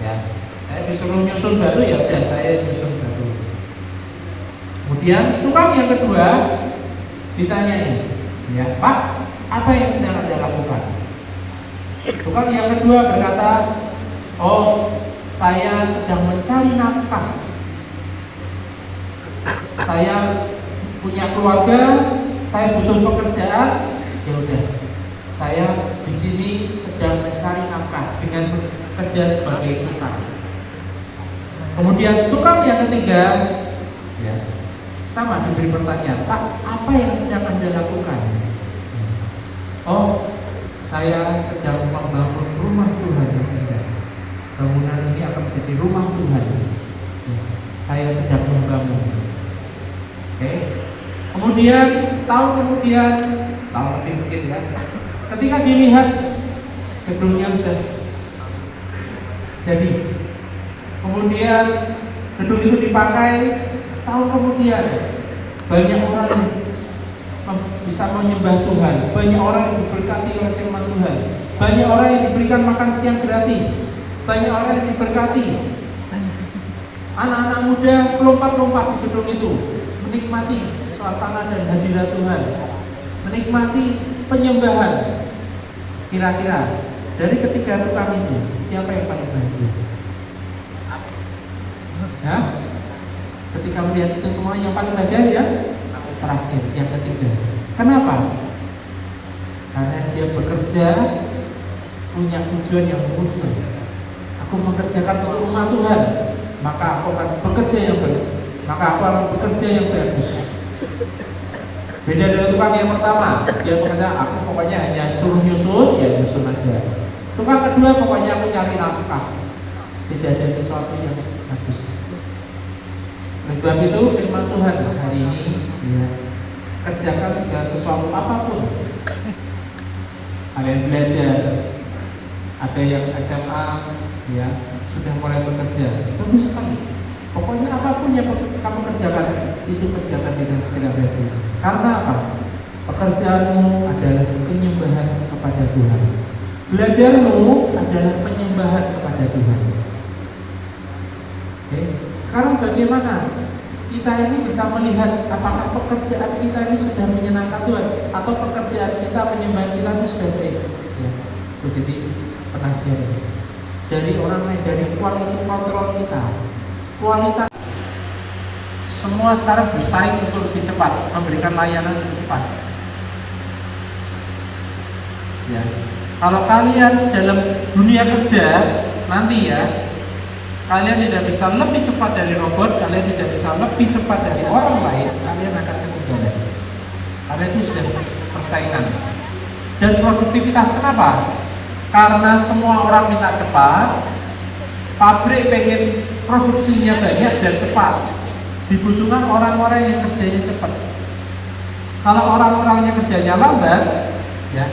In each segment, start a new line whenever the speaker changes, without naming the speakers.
Ya, saya disuruh nyusun batu, ya udah saya nyusun batu. Kemudian tukang yang kedua ditanyain, ya Pak, apa yang sedang Anda lakukan? Tukang yang kedua berkata, oh, saya sedang mencari nafkah. Saya punya keluarga, saya butuh pekerjaan. Ya udah, saya di sini sedang mencari nafkah dengan bekerja sebagai tukang. Kemudian tukang yang ketiga, ya, sama diberi pertanyaan, Pak, apa yang sedang Anda lakukan? Oh, saya sedang membangun rumah Tuhan yang indah. Bangunan ini akan menjadi rumah Tuhan. Ya, saya sedang membangun. Oke. Kemudian setahun kemudian, tahun lebih mungkin ya, ketika dilihat gedungnya sudah jadi, kemudian gedung itu dipakai, setahun kemudian banyak orang yang bisa menyembah Tuhan, banyak orang yang diberkati oleh firman Tuhan, banyak orang yang diberikan makan siang gratis, banyak orang yang diberkati. Anak-anak muda lompat-lompat di gedung itu, menikmati suasana dan hadirat Tuhan, menikmati penyembahan. Kira-kira dari ketiga tukang itu, siapa yang paling bahagia? Ya? Ketika melihat itu semua, yang paling bahagia ya terakhir, yang ketiga. Kenapa? Karena dia bekerja punya tujuan yang mulia. Aku mengerjakan untuk rumah Tuhan, maka aku akan bekerja yang baik, maka aku akan bekerja yang bagus. Beda dengan tukang yang pertama, dia bekerja, aku pokoknya hanya suruh nyusun, ya nyusun aja. Tukang kedua, pokoknya aku cari nafkah, tidak ada sesuatu yang bagus. Oleh sebab itu firman Tuhan hari ini, ya, kerjakan segala sesuatu apapun. Kalian belajar, ada yang SMA, ya, sudah mulai bekerja, bagus sekali. Pokoknya apapun yang kamu kerjakan, itu kerjakan dengan segala hati. Karena apa? Pekerjaanmu adalah penyembahan kepada Tuhan. Belajarmu adalah penyembahan kepada Tuhan. Oke. Sekarang bagaimana kita ini bisa melihat apakah pekerjaan kita ini sudah menyenangkan Tuhan, atau pekerjaan kita, penyembahan kita ini sudah baik? Ya, positif penasihat dari orang lain, dari kualitas kontrol kita. Kualitas semua sekarang bersaing untuk lebih cepat, memberikan layanan lebih cepat. Ya, kalau kalian dalam dunia kerja nanti ya, kalian tidak bisa lebih cepat dari robot, kalian tidak bisa lebih cepat dari orang lain, kalian akan ketinggalan. Karena itu sudah persaingan. Dan produktivitas kenapa? Karena semua orang minta cepat, pabrik pengen produksinya banyak dan cepat. Dibutuhkan orang-orang yang kerjanya cepat. Kalau orang-orang yang kerjanya lambat, ya,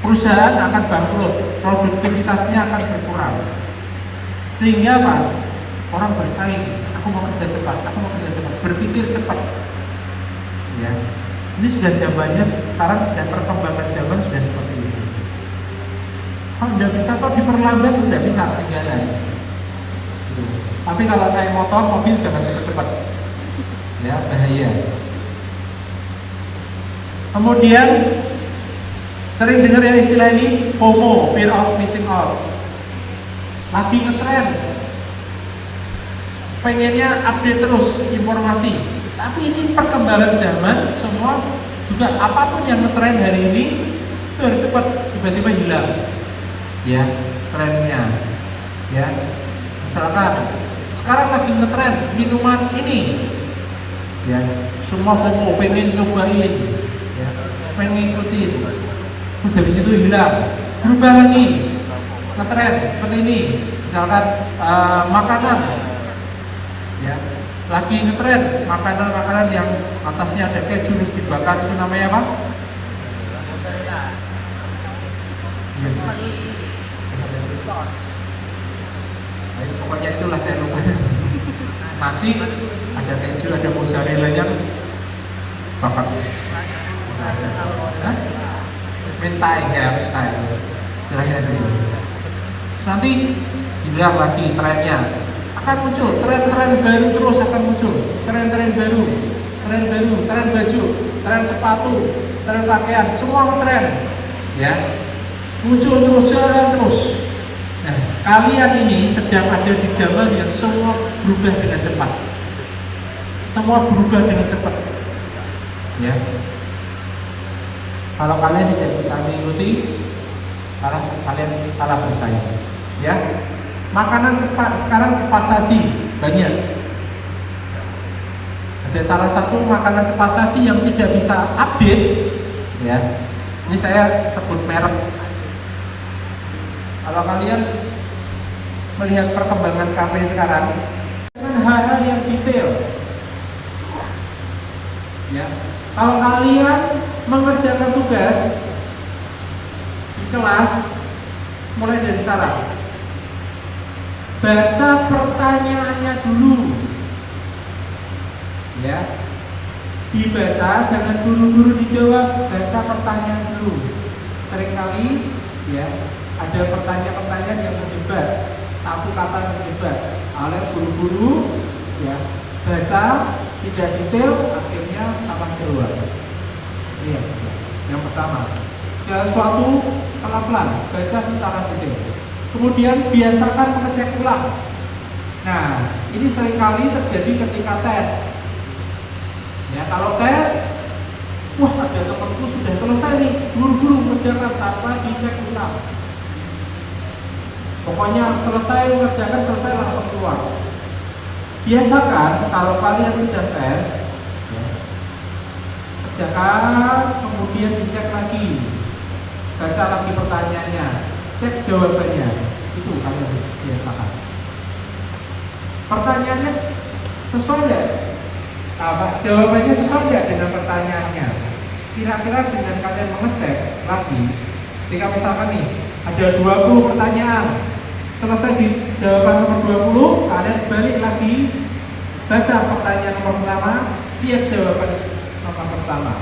perusahaan akan bangkrut, produktivitasnya akan berkurang. Sehingga apa? Orang bersaing, aku mau kerja cepat, aku mau kerja cepat, berpikir cepat. Ya, ini sudah zamannya, sekarang sudah perkembangan zaman sudah seperti itu. Kalau tidak bisa, atau diperlambat, tidak bisa, ketinggalan. Tapi kalau naik motor, mobil jangan cepat-cepat, ya, bahaya. Kemudian sering dengar yang istilah ini, FOMO, fear of missing out. Lagi ngetren, pengennya update terus informasi. Tapi ini perkembangan zaman, semua juga apapun yang ngetren hari ini itu harus cepat, tiba-tiba hilang. Ya, trennya. Ya, misalkan sekarang lagi ngetren minuman ini, ya, semua FOMO, pengen nyobain, ya, pengen ikutin. Terus habis itu hilang, berubah lagi. Ngetren seperti ini, misalkan makanan, ya, lagi ngetren makanan-makanan yang atasnya ada keju terus dibakar, itu namanya apa? Pokoknya itulah, saya lupa. Nasi ada keju, ada mozzarella-nya bakar. Mentai ya, mentai. Silahkan dulu. Nanti Dilihat lagi trennya, akan muncul tren-tren baru, terus akan muncul tren-tren baru, tren baju, tren sepatu, tren pakaian, semua tren ya, muncul terus, jalan terus. Nah, kalian ini sedang ada di zaman yang semua berubah dengan cepat, semua berubah dengan cepat ya. Kalau kalian tidak bisa mengikuti, kalian kalah bersaing ya. Makanan sekarang cepat saji banyak. Ada salah satu makanan cepat saji yang tidak bisa update ya. Ini saya sebut merek. Kalau kalian melihat perkembangan kafe sekarang dengan hal-hal yang detail ya. Kalau kalian mengerjakan tugas di kelas mulai dari sekarang, baca pertanyaannya dulu ya, dibaca, jangan buru-buru dijawab, baca pertanyaan dulu. Seringkali ya ada pertanyaan-pertanyaan yang menjebak, satu kata menjebak, kalian buru-buru ya, baca tidak detail, akhirnya salah keluar. Ini yang pertama. Segala sesuatu pelan-pelan, baca secara detail. Kemudian biasakan mengecek ulang. Nah, ini seringkali terjadi ketika tes. Ya, kalau tes, wah ada temanku sudah selesai nih, buru-buru mengerjakan tanpa dicek ulang. Pokoknya selesai mengerjakan, selesai langsung keluar. Biasakan kalau kalian sudah tes, ya, kerjakan, kemudian dicek lagi, baca lagi pertanyaannya, cek jawabannya, itu kalian biasakan. Pertanyaannya sesuai enggak? Jawabannya sesuai enggak dengan pertanyaannya? Kira-kira dengan kalian mengecek lagi, ketika misalkan nih ada 20 pertanyaan, selesai di jawaban nomor 20, kalian balik lagi, baca pertanyaan nomor pertama, lihat jawaban nomor pertama.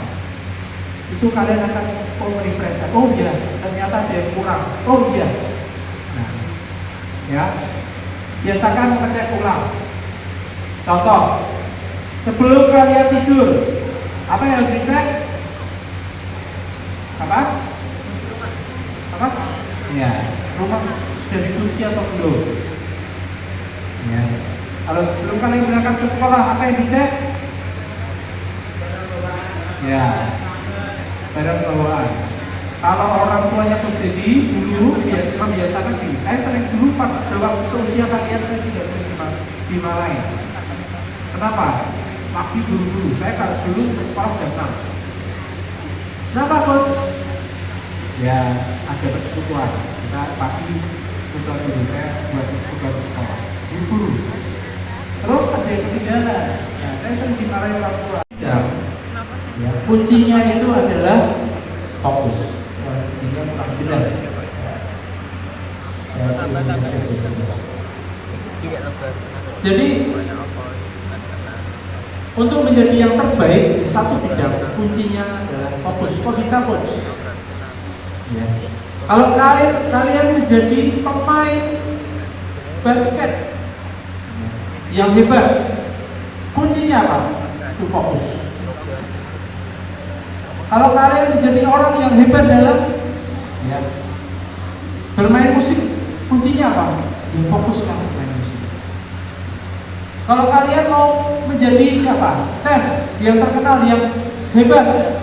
Itu kalian akan refresh. Oh iya, ternyata ada yang kurang. Oh iya. Nah, ya, biasakan mengecek ulang. Contoh, sebelum kalian tidur, apa yang harus dicek? Apa? Ya, rumah sudah dikunci atau belum? Ya. Kalau sebelum kalian berangkat ke sekolah, apa yang dicek? Ya, barang bawaan. Kalau orang tuanya posisi dulu membiasakan ini. Saya sering dulu pada waktu seusia kalian, saya juga sering dimarahin. Kenapa? Pagi buru-buru. Saya kalau dulu ke sekolah jam 6. Kenapa coach? Ya, ada persekutuan. Kita pagi sudah dulu, saya buat persekutuan di sekolah. Buru-buru. Terus ada yang ketinggalan. Nah, saya sering dimarahin orang tua. Ya, kuncinya itu adalah fokus. Sehingga kurang jelas. Jadi untuk menjadi yang terbaik di satu bidang, kuncinya adalah fokus. Kok bisa coach? Ya. Kalau kalian menjadi pemain basket yang hebat, kuncinya apa? Itu fokus. Kalau kalian menjadi orang yang hebat dalam ya, bermain musik, kuncinya apa? Ya, fokuskan bermain musik. Kalau kalian mau menjadi siapa? Chef yang terkenal, yang hebat,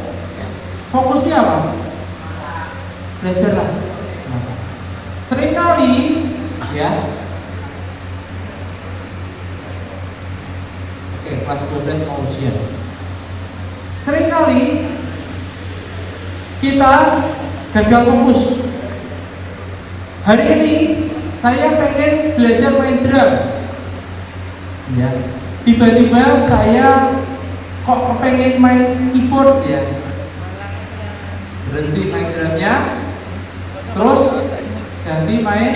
fokusnya apa? Belajarlah. Seringkali ya, oke, kelas 12 mau ujian. Seringkali kita gagal fokus. Hari ini saya pengen belajar main drum. Ya. Tiba-tiba saya kok kepengen main keyboard ya. Berhenti main drumnya, terus ganti main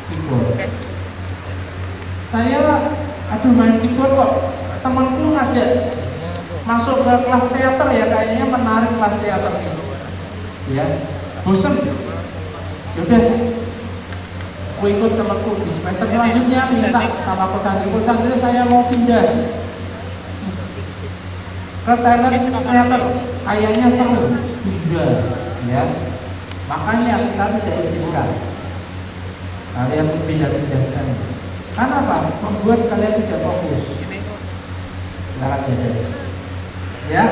keyboard. Saya main keyboard kok temanku ngajak masuk ke kelas teater ya, kayaknya menarik kelas teater ini. Ya, bosan. Udah aku ikut temanku di semester selanjutnya minta sama Coach Andri saya mau pindah ke talent theater, kayaknya seru, pindah ya. Makanya kita tidak izinkan kalian pindah-pindahkan. Karena apa? Membuat kalian tidak fokus. Silakan belajar. Ya.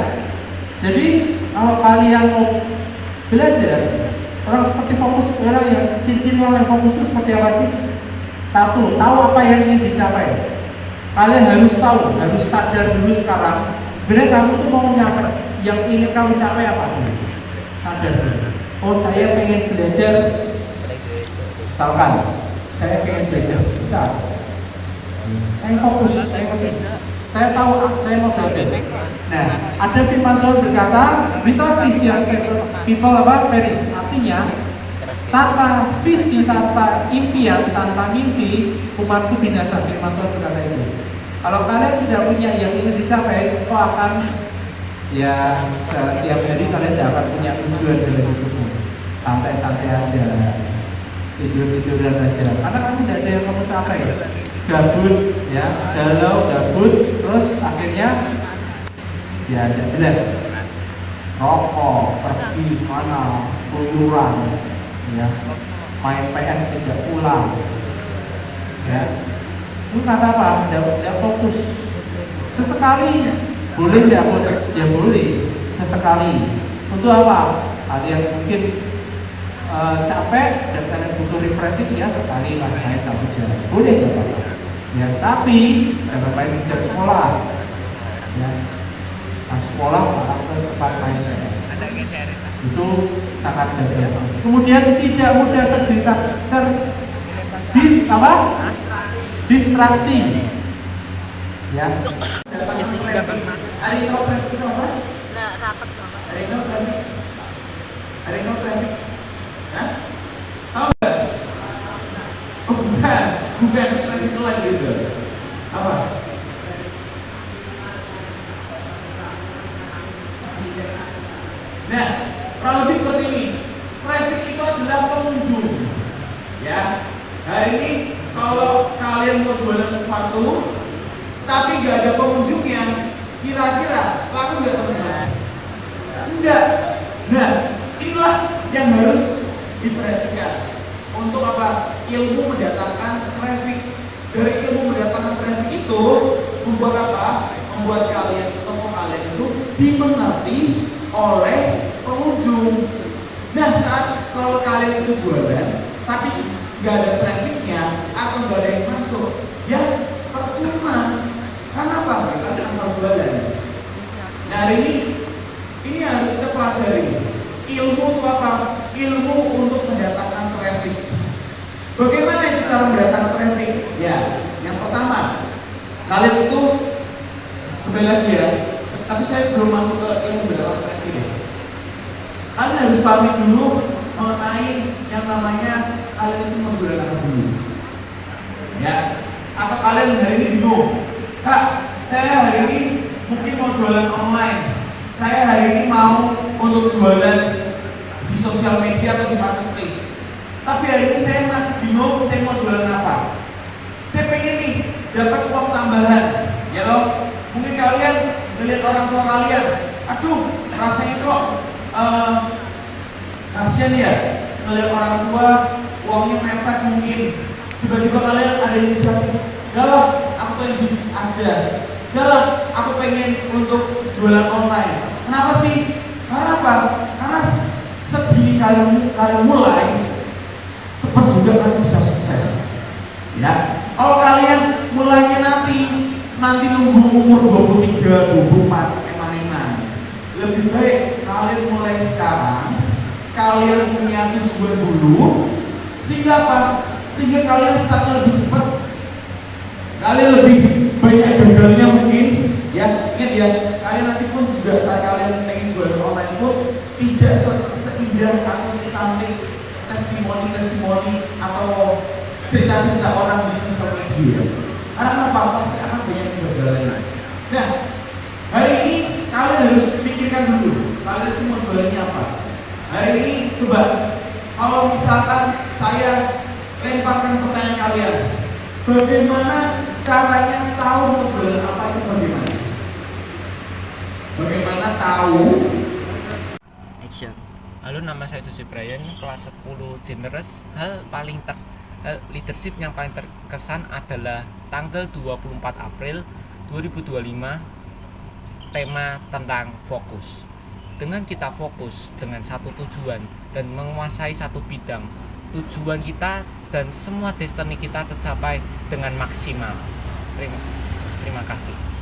Jadi kalau kalian mau belajar, orang seperti fokus, orang yang ciri-ciri orang yang fokus itu seperti apa sih? Satu, tahu apa yang ingin dicapai. Kalian harus tahu, harus sadar dulu sekarang. Sebenarnya kamu tuh mau nyampe, yang ingin kamu capai apa? Sadar dulu. Oh, saya pengen belajar. Misalkan, saya pengen belajar gitar. Saya fokus, saya ngerti. Saya tahu, saya mau belajar. Nah, ada firman Tuhan berkata, without vision, people apa? Perish. Artinya, tanpa visi, tanpa impian, tanpa mimpi, umatku binasa. Firman Tuhan berkata itu. Kalau kalian tidak punya yang ingin dicapai, kok akan ya setiap hari kalian tidak akan punya tujuan dalam hidupmu. Santai-santai aja, tidur-tiduran aja. Karena kamu tidak ada yang kamu capai. Gabut, ya, galau, gabut, terus akhirnya ya tidak jelas. Rokok, pergi mana, keluyuran, ya, main PS tidak pulang, ya. Itu kata apa? Tidak fokus. Sesekali boleh tidak? Ya boleh. Sesekali. Untuk apa? Kalian mungkin capek dan kalian butuh refreshing, ya sekali lah main 1 jam. Boleh nggak apa-apa. Ya, tapi jangan main di jam sekolah. Ya. Nah, sekolah malah ke tempat main PS. Itu sangat berbahaya. Kemudian tidak mudah distraksi. Ya. Ada yang tahu traffic itu apa?
Rapat banget.
Ada yang tahu traffic? Ada yang tahu traffic? Hah? Tahu nggak? Oh, bukan traffic light gitu. Apa? Nah, kurang lebih seperti ini. Traffic itu adalah pengunjung. Ya, hari ini kalau kalian mau jualan sesuatu, tapi nggak ada pengunjungnya, kira-kira laku nggak teman-teman? Enggak. Nah, inilah yang harus diperhatikan. Untuk apa? Ilmu mendatangkan traffic. Dari ilmu mendatangkan traffic itu membuat apa? Membuat kalian, toko kalian itu dimengerti oleh pengunjung. Nah, saat kalau kalian itu jualan, tapi nggak ada trafficnya atau nggak ada yang masuk, ya percuma. Karena apa? Mereka asal jualan. Nah, hari ini harus kita pelajari. Ilmu itu apa? Ilmu untuk mendatangkan traffic. Bagaimana itu cara mendatangkan traffic? Ya, yang pertama, kalian itu kembali lagi ya. Tapi saya sebelum masuk ke ilmu mendatangkan traffic ya, kalian harus pahami dulu mengenai yang namanya kalian itu mau jualan apa dulu. Ya, atau kalian hari ini bingung, Kak, saya hari ini mungkin mau jualan online. Saya hari ini mau untuk jualan di sosial media atau di marketplace. Tapi hari ini saya masih bingung, saya mau jualan apa. Saya pengen nih dapat uang tambahan, ya loh. Mungkin kalian melihat orang tua kalian, aduh, rasanya kok kasihan ya melihat orang tua uangnya mepet mungkin. Tiba-tiba kalian ada inisiatif, galah, aku pengen bisnis aja. Galah, aku pengen untuk jualan online. Kenapa sih? Karena apa? Karena segini kalian mulai, cepat juga kalian bisa sukses. Ya, kalau kalian mulainya nanti nunggu umur 23, 24, lebih baik kalian mulai sekarang. Kalian punya tujuan dulu, sehingga apa? Sehingga kalian startnya lebih cepat. Kalian lebih banyak gagalnya mungkin. Ya, ingat ya, kalian nanti pun juga saat kalian pengen jualan online pun tidak seindah atau secantik testimoni atau cerita-cerita orang di sosial media. Karena apa? Pasti akan banyak kegagalan. Nah, hari ini kalian harus pikirkan dulu, kalian itu mau jualannya apa. Hari ini coba, kalau misalkan saya
lemparkan pertanyaan kalian. Bagaimana caranya tahu model apa itu bagaimana? Bagaimana tahu?
Action. Halo, nama saya Jose Brian, kelas 10 Generous. Hal leadership yang paling terkesan adalah tanggal 24 April 2025, tema tentang fokus. Dengan kita fokus dengan satu tujuan dan menguasai satu bidang, tujuan kita dan semua destiny kita tercapai dengan maksimal. Terima kasih.